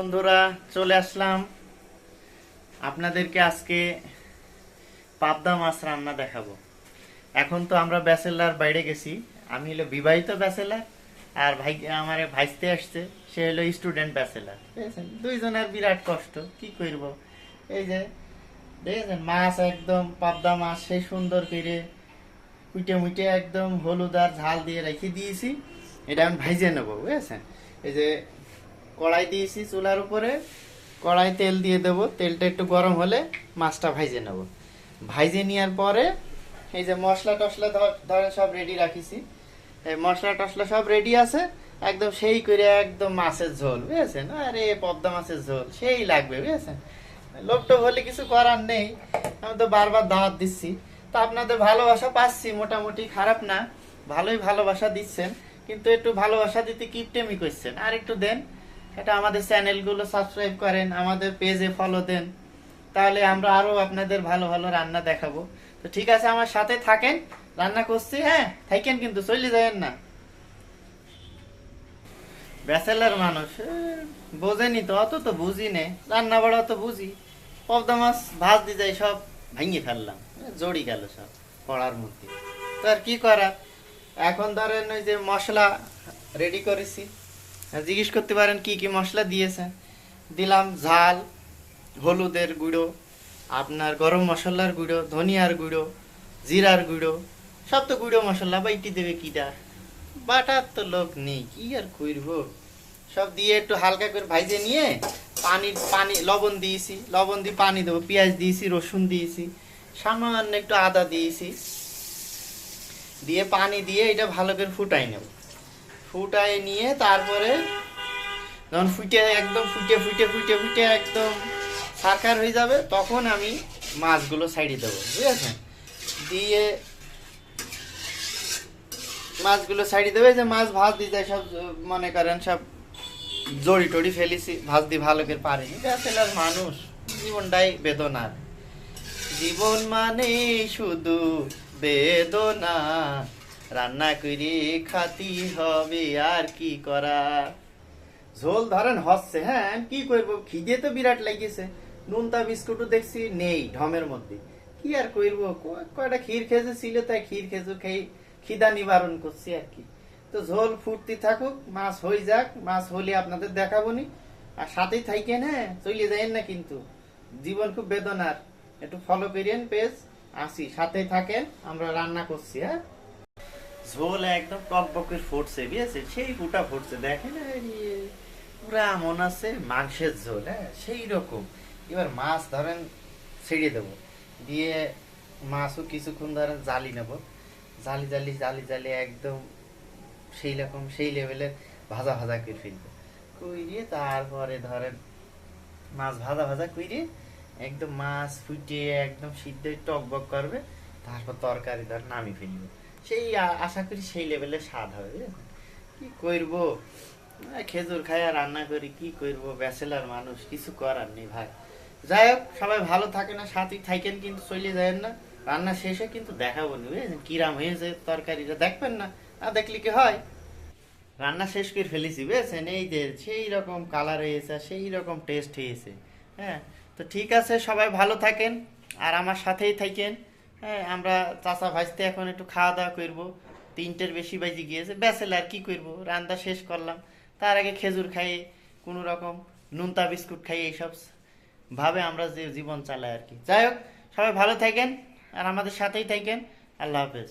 বন্ধুরা, চলে আসলাম আপনাদেরকে আজকে পাবদা মাছ রান্না দেখাবো। এখন তো আমরা ব্যাচেলার বাইরে গেছি। আমি হলো বিবাহিত ব্যাচেলার, আর ভাই আমার ভাইস্তে আসছে, সে হলো স্টুডেন্ট ব্যাচেলার। বুঝেছেন, দুইজনের বিরাট কষ্ট, কি করব। এই যে দেখেছেন মাছ, একদম পাবদা মাছ সেই সুন্দর করে কুইটে মুইটে একদম হলুদ আর ঝাল দিয়ে রেখে দিয়েছি। এটা আমি ভাইজে নেবো, বুঝেছেন। এই যে কড়াই দিয়েছি চুলার উপরে, কড়াই তেল দিয়ে দেবো, তেলটা একটু গরম হলে মাছটা ভাইজে নেব। ভাইজে নেওয়ার পরে এই যে মশলা টশলা ধরে সব রেডি রাখিছি। এই মশলা টশলা সব রেডি আছে, একদম সেই করে একদম মাছের ঝোল, বুঝেছেন। আরে পদ্মা মাছের ঝোল সেই লাগবে, বুঝেছেন। লোকটা বলে কিছু করার নেই, আমি তো বারবার দাওয়াত দিচ্ছি। তো আপনাদের ভালোবাসা পাচ্ছি, মোটামুটি খারাপ না, ভালোই ভালোবাসা দিচ্ছেন। কিন্তু একটু ভালোবাসা দিতে কিপটেমি করছেন, আর একটু দেন। এটা আমাদের চ্যানেলগুলো সাবস্ক্রাইব করেন, আমাদের পেজে ফলো দেন, তাহলে আমরা আরো আপনাদের ভালো ভালো রান্না দেখাবো। তো ঠিক আছে, আমার সাথে থাকেন, রান্না করছি। হ্যাঁ থাকেন, কিন্তু চলে যাবেন না। ব্যাচেলার মানুষ, বোঝেনি তো, অত তো বুঝি নে, রান্না বাড়া তো বুঝি। পদ্মা মাছ ভাজ দিয়ে যাই, সব ভেঙে ফেললাম, জড়ি গেল সব কড়ার মধ্যে। তো আর কি করার। এখন ধরেন ওই যে মশলা রেডি করেছি, জিজ্ঞেস করতে পারেন কি কি মশলা দিয়েছেন। দিলাম ঝাল, হলুদের গুঁড়ো, আপনার গরম মশলার গুঁড়ো, ধনিয়ার গুঁড়ো, জিরার গুঁড়ো, সব তো গুঁড়ো মশলা, বাইটি দেবে কিটা, বাটার তো লোক নেই, কি আর করবো। সব দিয়ে একটু হালকা করে ভাইজে নিয়ে পানি লবণ দিয়েছি, লবণ দিয়ে পানি দেবো, পেঁয়াজ দিয়েছি, রসুন দিয়েছি, সামান্য একটু আদা দিয়েছি, দিয়ে পানি দিয়ে এটা ভালো করে ফুটাই নেব। ফুটাই নিয়ে তারপরে যখন ফুটে ফুটে একদম সারকার হয়ে যাবে, তখন আমি মাছগুলো সাইডে দেবো, বুঝেছেন। দিয়ে মাছগুলো সাইডে দেবে, যে মাছ ভাজ দিয়ে যায় সব, মনে করেন সব জড়ি টড়ি ফেলেছি, ভাজ দিয়ে ভালো করে পারিনি। ব্যাচেলার মানুষ, জীবনটাই বেদনার। জীবন মানে শুধু বেদনা, রান্না করে খাতি হবে, আর কি করা। ঝোল ধরেন হচ্ছে, হ্যাঁ কি করবো, খিদে তো বিরাট লাগিয়েছে। নুনতা বিস্কুটও দেখছি নেই ঢমের মধ্যে, কি আর করবো। কয়টা ক্ষীর খেজুর ছিল, তাই ক্ষীর খেজুর খেয়ে খিদা নিবারণ করছি আর কি। তো ঝোল ফুটতে থাকুক, মাছ হয়ে যাক, মাছ হলে আপনাদের দেখাবো নি। আর সাথেই থাকেন, হ্যাঁ চলে যাইন না কিন্তু, জীবন খুব বেদনার। একটু ফলো করেন পেজ, আসি সাথেই থাকেন, আমরা রান্না করছি। হ্যাঁ ঝোল একদম টক বকের ফুটছে, বুঝেছে, সেই ফুটা ফুটছে, দেখেন পুরা মনে আছে মাংসের ঝোল, হ্যাঁ সেই রকম। এবার মাছ ধরেন ছেড়ে দেবো, দিয়ে মাছও কিছুক্ষণ ধরেন জালি নেব, জালি জালি জালি জালি একদম সেই রকম সেই লেভেলের ভাজা ভাজা করে ফেলবো। কইরে তারপরে ধরেন মাছ ভাজা ভাজা কইরে একদম মাছ ফুটিয়ে একদম সিদ্ধ টক বক করবে, তারপর তরকারি ধর নামি ফেলবো। সেই আশা করি সেই লেভেলের স্বাদ হবে, বুঝেছেন। কি করবো, খেজুর খাই আর রান্না করি, কি করবো, ব্যাচেলার মানুষ, কিছু করার নেই ভাই। যাই হোক, সবাই ভালো থাকে না, সাথে থাকেন, কিন্তু চলে যায় না। রান্না শেষে কিন্তু দেখাবো না, বুঝেছেন, কিরাম হয়েছে তরকারিটা, দেখবেন না, না দেখলে কি হয়। রান্না শেষ করে ফেলেছি, বুঝেছেন, এই যে সেই রকম কালার হয়েছে, সেই রকম টেস্ট হয়েছে। হ্যাঁ তো ঠিক আছে, সবাই ভালো থাকেন আর আমার সাথেই থাকেন। হ্যাঁ আমরা চাচা ভাজতে এখন একটু খাওয়া দাওয়া করবো, 3টের বেশি বাজে গিয়েছে, ব্যাচেলার কি করবো, রান্না শেষ করলাম, তার আগে খেজুর খাইয়ে কোনো রকম নুনতা বিস্কুট খাইয়ে এইসব ভাবে আমরা যে জীবন চালাই আর কি। যাই হোক, সবাই ভালো থাকেন আর আমাদের সাথেই থাকেন। আল্লাহ হাফেজ।